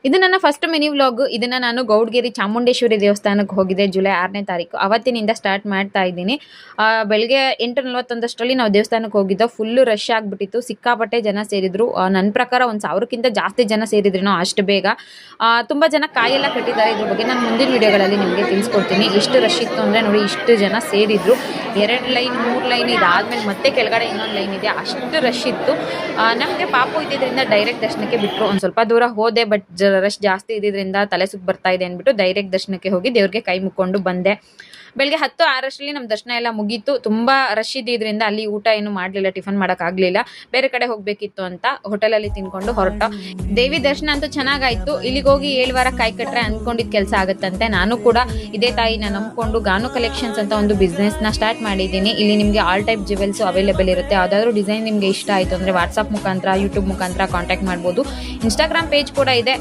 ಇದು ನನ್ನ first mini vlog. ಇದನ್ನ ನಾನು ಗೌಡ್ಗೆರೆ ಚಾಮುಂಡೇಶ್ವರಿ ದೇವಸ್ಥಾನಕ್ಕೆ ಹೋಗಿದ್ದೆ ಜುಲೈ 6ನೇ ತಾರೀಕು. ಅವತ್ತಿನಿಂದ ಸ್ಟಾರ್ಟ್ ಮಾಡ್ತಾ ಇದ್ದೀನಿ. ಬೆಳಗ್ಗೆ 8:41 ನಾವು ದೇವಸ್ಥಾನಕ್ಕೆ ಹೋಗಿದ್ದೋ. ಫುಲ್ಲು ರಶ್ ಆಗಿಬಿಟ್ಟಿತ್ತು, ಸಿಕ್ಕಾಪಟ್ಟೆ ಜನ ಸೇರಿದ್ರು. ನನ್ನ ಪ್ರಕಾರ 1,000ಕ್ಕಿಂತ ಜಾಸ್ತಿ ಜನ ಸೇರಿದ್ರೇನೋ ಅಷ್ಟು ಬೇಗ. ತುಂಬ ಜನ ಕಾಯೆಲ್ಲ ಕಟ್ಟಿದ್ದಾರೆ. ಇದ್ರ ಬಗ್ಗೆ ನಾನು ಮುಂದಿನ ವಿಡಿಯೋಗಳಲ್ಲಿ ನಿಮಗೆ ತಿಳಿಸ್ಕೊಡ್ತೀನಿ. ಎಷ್ಟು ರಶ್ ಇತ್ತು ಅಂದರೆ ನೋಡಿ, ಇಷ್ಟು ಜನ ಸೇರಿದ್ರು. 2 ಲೈನ್ 3 ಲೈನ್ ಇದಾದ್ಮೇಲೆ ಮತ್ತೆ ಕೆಳಗಡೆ ಇನ್ನೊಂದು ಲೈನ್ ಇದೆ, ಅಷ್ಟು ರಶ್ ಇತ್ತು. ನಮಗೆ ಪಾಪು ಇದ್ದಿದ್ದರಿಂದ ಡೈರೆಕ್ಟ್ ದರ್ಶನಕ್ಕೆ ಬಿಟ್ಟರು. ಒಂದು ಸ್ವಲ್ಪ ದೂರ ಹೋದೆ, ಬಟ್ ರಶ್ ಜಾಸ್ತಿ ಇದ್ದಿದ್ದರಿಂದ ತಲೆ ಸುತ್ತ ಬರ್ತಾ ಇದೆ ಅಂದ್ಬಿಟ್ಟು ಡೈರೆಕ್ಟ್ ದರ್ಶನಕ್ಕೆ ಹೋಗಿ ದೇವ್ರಿಗೆ ಕೈ ಮುಕ್ಕೊಂಡು ಬಂದೆ. ಬೆಳಗ್ಗೆ 10:06 ನಮ್ಮ ದರ್ಶನ ಎಲ್ಲ ಮುಗೀತು. ತುಂಬ ರಶ್ ಇದ್ದಿದ್ದರಿಂದ ಅಲ್ಲಿ ಊಟ ಏನು ಮಾಡಲಿಲ್ಲ, ಟಿಫನ್ ಮಾಡೋಕ್ಕಾಗಲಿಲ್ಲ. ಬೇರೆ ಕಡೆ ಹೋಗಬೇಕಿತ್ತು ಅಂತ ಹೋಟೆಲಲ್ಲಿ ತಿನ್ಕೊಂಡು ಹೊರಟ. ದೇವಿ ದರ್ಶನ ಅಂತೂ ಚೆನ್ನಾಗಾಯ್ತು. ಇಲ್ಲಿಗೆ ಹೋಗಿ 7 ವಾರ ಕಾಯಿ ಕಟ್ರೆ ಅಂದ್ಕೊಂಡಿದ್ದು ಕೆಲಸ ಆಗುತ್ತಂತೆ. ನಾನು ಕೂಡ ಇದೇ ತಾಯಿನ ನಂಬ್ಕೊಂಡು ಗಾನು ಕಲೆಕ್ಷನ್ಸ್ ಅಂತ ಒಂದು ಬಿಸ್ನೆಸ್ನ ಸ್ಟಾರ್ಟ್ ಮಾಡಿದ್ದೀನಿ. ಇಲ್ಲಿ ನಿಮಗೆ ಆಲ್ ಟೈಪ್ ಜ್ಯುವೆಲ್ಸು ಅವೈಲೇಬಲ್ ಇರುತ್ತೆ. ಯಾವುದಾದ್ರೂ ಡಿಸೈನ್ ನಿಮಗೆ ಇಷ್ಟ ಆಯಿತು ಅಂದರೆ ವಾಟ್ಸಪ್ ಮುಖಾಂತರ, ಯೂಟ್ಯೂಬ್ ಮುಖಾಂತರ ಕಾಂಟ್ಯಾಕ್ಟ್ ಮಾಡ್ಬೋದು. ಇನ್ಸ್ಟಾಗ್ರಾಮ್ ಪೇಜ್ ಕೂಡ ಇದೆ.